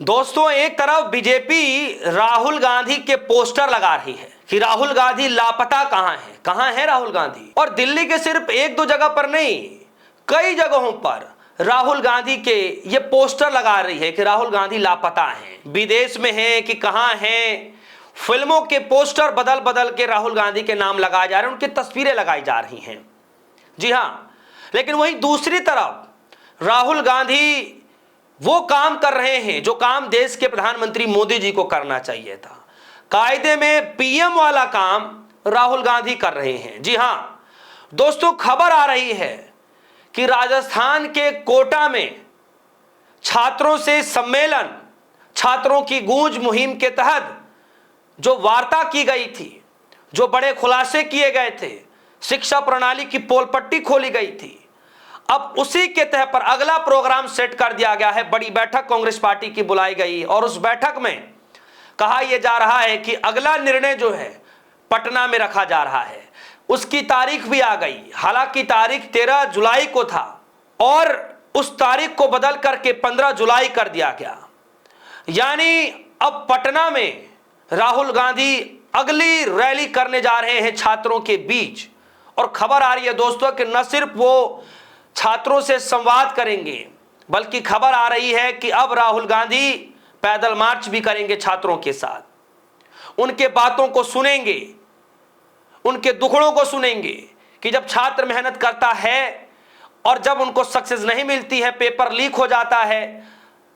दोस्तों, एक तरफ बीजेपी राहुल गांधी के पोस्टर लगा रही है कि राहुल गांधी लापता कहां है राहुल गांधी। और दिल्ली के सिर्फ एक दो जगह पर नहीं, कई जगहों पर राहुल गांधी के ये पोस्टर लगा रही है कि राहुल गांधी लापता हैं, विदेश में हैं कि कहां हैं। फिल्मों के पोस्टर बदल बदल के राहुल गांधी के नाम लगाए जा रहे हैं, उनकी तस्वीरें लगाई जा रही हैं। जी हां, लेकिन वहीं दूसरी तरफ राहुल गांधी वो काम कर रहे हैं जो काम देश के प्रधानमंत्री मोदी जी को करना चाहिए था। कायदे में पीएम वाला काम राहुल गांधी कर रहे हैं। जी हां दोस्तों, खबर आ रही है कि राजस्थान के कोटा में छात्रों से सम्मेलन, छात्रों की गूंज मुहिम के तहत जो वार्ता की गई थी, जो बड़े खुलासे किए गए थे, शिक्षा प्रणाली की पोलपट्टी खोली गई थी, अब उसी के तहत पर अगला प्रोग्राम सेट कर दिया गया है। बड़ी बैठक कांग्रेस पार्टी की बुलाई गई और उस बैठक में कहा यह जा रहा है कि अगला निर्णय जो है पटना में रखा जा रहा है। उसकी तारीख भी आ गई, हालांकि तारीख 13 जुलाई को था और उस तारीख को बदल करके 15 जुलाई कर दिया गया। यानी अब पटना में राहुल गांधी अगली रैली करने जा रहे हैं छात्रों के बीच। और खबर आ रही है दोस्तों कि न सिर्फ वो छात्रों से संवाद करेंगे, बल्कि खबर आ रही है कि अब राहुल गांधी पैदल मार्च भी करेंगे छात्रों के साथ। उनके बातों को सुनेंगे, उनके दुखड़ों को सुनेंगे कि जब छात्र मेहनत करता है और जब उनको सक्सेस नहीं मिलती है, पेपर लीक हो जाता है,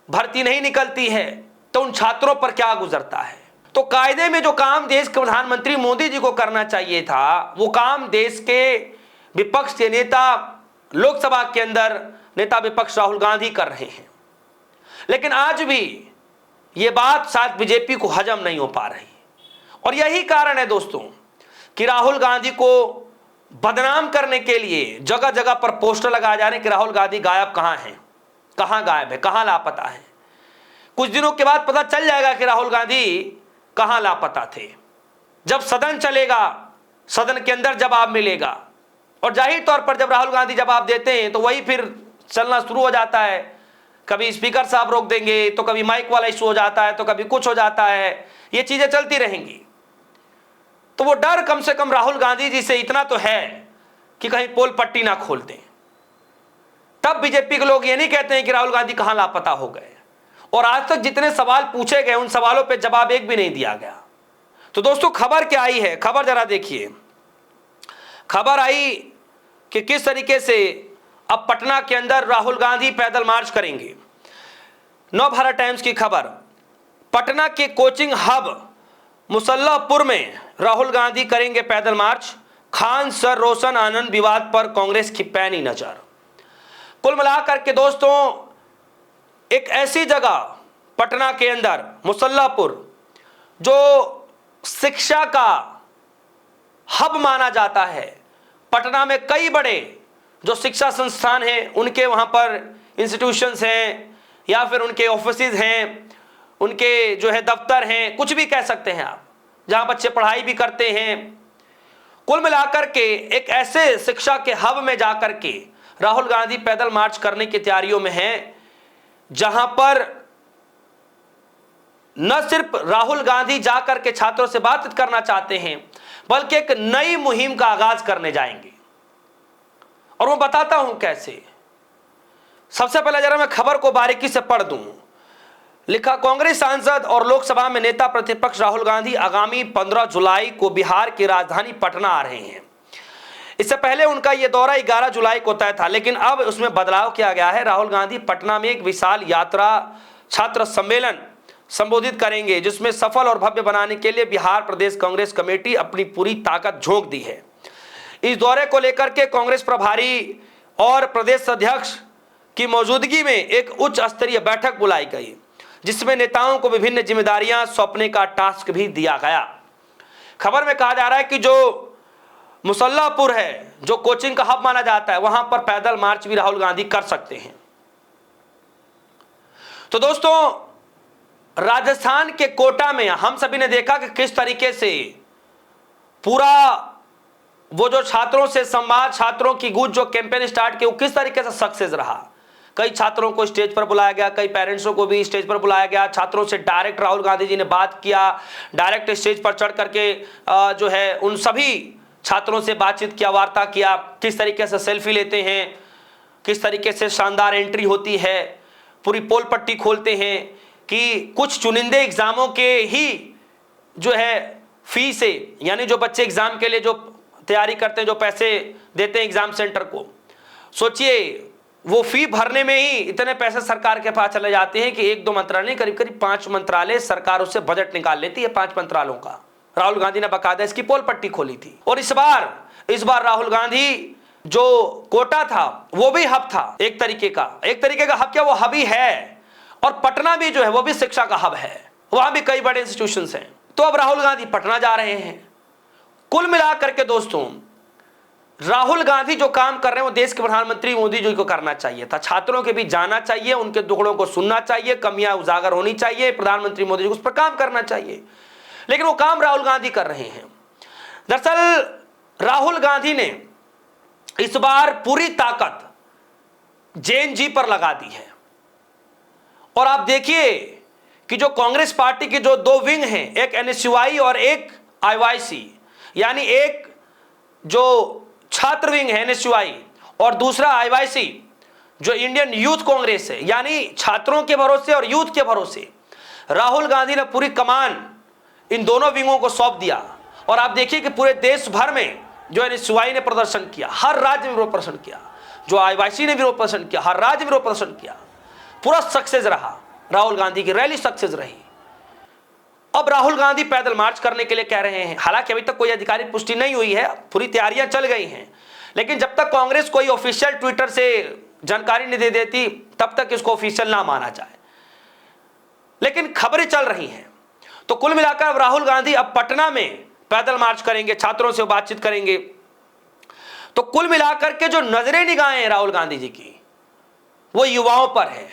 भर्ती नहीं निकलती है, तो उन छात्रों पर क्या गुजरता है। तो कायदे में जो काम देश के प्रधानमंत्री मोदी जी को करना चाहिए था, वो काम देश के विपक्ष के नेता, लोकसभा के अंदर नेता विपक्ष राहुल गांधी कर रहे हैं। लेकिन आज भी ये बात शायद बीजेपी को हजम नहीं हो पा रही। और यही कारण है दोस्तों कि राहुल गांधी को बदनाम करने के लिए जगह जगह पर पोस्टर लगाए जा रहे हैं कि राहुल गांधी गायब कहां हैं, कहां गायब है, कहां लापता है। कुछ दिनों के बाद पता चल जाएगा कि राहुल गांधी कहां लापता थे। जब सदन चलेगा, सदन के अंदर जवाब मिलेगा, और जाहिर तौर पर जब राहुल गांधी जवाब देते हैं तो वही फिर चलना शुरू हो जाता है। कभी स्पीकर साहब रोक देंगे, तो कभी माइक वाला इशू हो जाता है, तो कभी कुछ हो जाता है। ये चीजें चलती रहेंगी। तो वो डर कम से कम राहुल गांधी जी से इतना तो है कि कहीं पोल पट्टी ना खोल दें। तब बीजेपी के लोग ये नहीं कहते हैं कि राहुल गांधी कहां लापता हो गए। और आज तक जितने सवाल पूछे गए, उन सवालों पर जवाब एक भी नहीं दिया गया। तो दोस्तों, खबर क्या आई है, खबर जरा देखिए। खबर आई कि किस तरीके से अब पटना के अंदर राहुल गांधी पैदल मार्च करेंगे। नवभारत टाइम्स की खबर, पटना के कोचिंग हब मुसल्लापुर में राहुल गांधी करेंगे पैदल मार्च। खान सर रोशन आनंद विवाद पर कांग्रेस की पैनी नजर। कुल मिलाकर के दोस्तों, एक ऐसी जगह पटना के अंदर मुसल्लापुर जो शिक्षा का हब माना जाता है। पटना में कई बड़े जो शिक्षा संस्थान हैं, उनके वहाँ पर इंस्टीट्यूशंस हैं या फिर उनके ऑफिसेज हैं, उनके जो है दफ्तर हैं, कुछ भी कह सकते हैं आप, जहाँ बच्चे पढ़ाई भी करते हैं। कुल मिलाकर के एक ऐसे शिक्षा के हब में जाकर के राहुल गांधी पैदल मार्च करने की तैयारियों में हैं, जहाँ पर न सिर्फ राहुल गांधी जाकर के छात्रों से बातचीत करना चाहते हैं, बल्कि एक नई मुहिम का आगाज करने जाएंगे। और मैं बताता हूं कैसे। सबसे पहले जरा मैं खबर को बारीकी से पढ़ दूं। लिखा, कांग्रेस सांसद और लोकसभा में नेता प्रतिपक्ष राहुल गांधी आगामी 15 जुलाई को बिहार की राजधानी पटना आ रहे हैं। इससे पहले उनका यह दौरा 11 जुलाई को तय था, लेकिन अब उसमें बदलाव किया गया है। राहुल गांधी पटना में एक विशाल यात्रा छात्र सम्मेलन संबोधित करेंगे, जिसमें सफल और भव्य बनाने के लिए बिहार प्रदेश कांग्रेस कमेटी अपनी पूरी ताकत झोंक दी है। इस दौरे को लेकर के कांग्रेस प्रभारी और प्रदेश अध्यक्ष की मौजूदगी में एक उच्च स्तरीय बैठक बुलाई गई, जिसमें नेताओं को विभिन्न जिम्मेदारियां सौंपने का टास्क भी दिया गया। खबर में कहा जा रहा है कि जो मुसल्लापुर है, जो कोचिंग का हब माना जाता है, वहां पर पैदल मार्च भी राहुल गांधी कर सकते हैं। तो दोस्तों, राजस्थान के कोटा में हम सभी ने देखा कि किस तरीके से पूरा वो जो छात्रों से संवाद, छात्रों की गूंज जो कैंपेन स्टार्ट की, वो किस तरीके से सक्सेस रहा। कई छात्रों को स्टेज पर बुलाया गया, कई पेरेंट्सों को भी स्टेज पर बुलाया गया। छात्रों से डायरेक्ट राहुल गांधी जी ने बात किया, डायरेक्ट स्टेज पर चढ़ करके जो है उन सभी छात्रों से बातचीत किया, वार्ता किया, किस तरीके से सेल्फी लेते हैं, किस तरीके से शानदार एंट्री होती है, पूरी पोल पट्टी खोलते हैं कि कुछ चुनिंदे एग्जामों के ही जो है फी से, यानी जो बच्चे एग्जाम के लिए जो तैयारी करते हैं, जो पैसे देते हैं एग्जाम सेंटर को, सोचिए वो फी भरने में ही इतने पैसे सरकार के पास चले जाते हैं कि एक दो मंत्रालय, करीब करीब 5 मंत्रालय सरकार उससे बजट निकाल लेती है, 5 मंत्रालयों का। राहुल गांधी ने बकायदा इसकी पोल पट्टी खोली थी। और इस बार राहुल गांधी जो कोटा था वो भी हब था, एक तरीके का हब, क्या वो हब ही है। और पटना भी जो है वो भी शिक्षा का हब है, वहां भी कई बड़े इंस्टीट्यूशंस हैं। तो अब राहुल गांधी पटना जा रहे हैं। कुल मिलाकर के दोस्तों, राहुल गांधी जो काम कर रहे हैं वो देश के प्रधानमंत्री मोदी जी को करना चाहिए था। छात्रों के बीच जाना चाहिए, उनके दुखड़ों को सुनना चाहिए, कमियां उजागर होनी चाहिए, प्रधानमंत्री मोदी जी को उस पर काम करना चाहिए, लेकिन वो काम राहुल गांधी कर रहे हैं। दरअसल राहुल गांधी ने इस बार पूरी ताकत जेएनजी पर लगा दी है। और आप देखिए कि जो कांग्रेस पार्टी के जो 2 विंग हैं, एक एनएसयूआई और एक आईवाईसी, यानी एक जो छात्र विंग है एनएसयूआई और दूसरा आईवाईसी जो इंडियन यूथ कांग्रेस है, यानी छात्रों के भरोसे और यूथ के भरोसे राहुल गांधी ने पूरी कमान इन दोनों विंगों को सौंप दिया। और आप देखिए कि पूरे देश भर में जो एनएसयूआई ने प्रदर्शन किया, हर राज्य में विरोध प्रदर्शन किया, जो आईवाईसी ने विरोध प्रदर्शन किया, हर राज्य में विरोध प्रदर्शन किया, पूरा सक्सेस रहा। राहुल गांधी की रैली सक्सेस रही। अब राहुल गांधी पैदल मार्च करने के लिए कह रहे हैं। हालांकि अभी तक कोई आधिकारिक पुष्टि नहीं हुई है, पूरी तैयारियां चल गई हैं, लेकिन जब तक कांग्रेस कोई ऑफिशियल ट्विटर से जानकारी नहीं दे देती तब तक इसको ऑफिशियल ना माना जाए, लेकिन खबरें चल रही हैं। तो कुल मिलाकर अब राहुल गांधी अब पटना में पैदल मार्च करेंगे, छात्रों से बातचीत करेंगे। तो कुल मिलाकर के जो नजरें निगाहें राहुल गांधी जी की वो युवाओं पर है,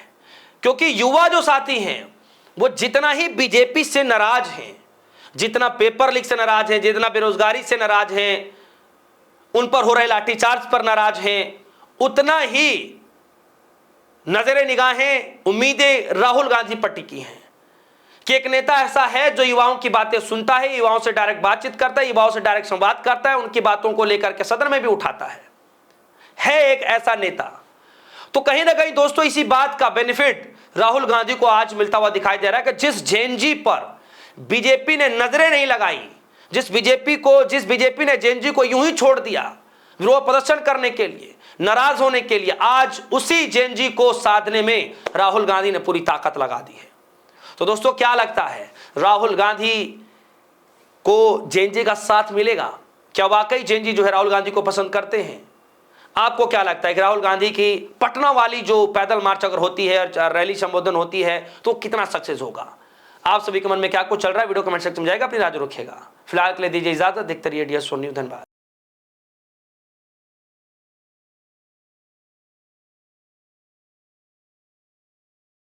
क्योंकि युवा जो साथी हैं वो जितना ही बीजेपी से नाराज हैं, जितना पेपर लीक से नाराज हैं, जितना बेरोजगारी से नाराज हैं, उन पर हो रहे लाठीचार्ज पर नाराज हैं, उतना ही नजरें निगाहें उम्मीदें राहुल गांधी पर टिकी हैं कि एक नेता ऐसा है जो युवाओं की बातें सुनता है, युवाओं से डायरेक्ट बातचीत करता है, युवाओं से डायरेक्ट संवाद करता है, उनकी बातों को लेकर के सदन में भी उठाता है एक ऐसा नेता। तो कहीं ना कहीं दोस्तों इसी बात का बेनिफिट राहुल गांधी को आज मिलता हुआ दिखाई दे रहा है कि जिस जेएनजी पर बीजेपी ने नजरें नहीं लगाई, जिस बीजेपी ने जेएनजी को यूं ही छोड़ दिया विरोध प्रदर्शन करने के लिए, नाराज होने के लिए, आज उसी जेएनजी को साधने में राहुल गांधी ने पूरी ताकत लगा दी है। तो दोस्तों क्या लगता है, राहुल गांधी को जेएनजी का साथ मिलेगा? क्या वाकई जेएनजी जो है राहुल गांधी को पसंद करते हैं? आपको क्या लगता है कि राहुल गांधी की पटना वाली जो पैदल मार्च अगर होती है, रैली संबोधन होती है, तो कितना सक्सेस होगा? आप सभी के मन में क्या कुछ चल रहा है? वीडियो कमेंट सेक्शन में जाएगा, अपनी राय रखिएगा। फिलहाल के लिए दीजिए इजाजत, देखते रहिए DS न्यूज़। धन्यवाद।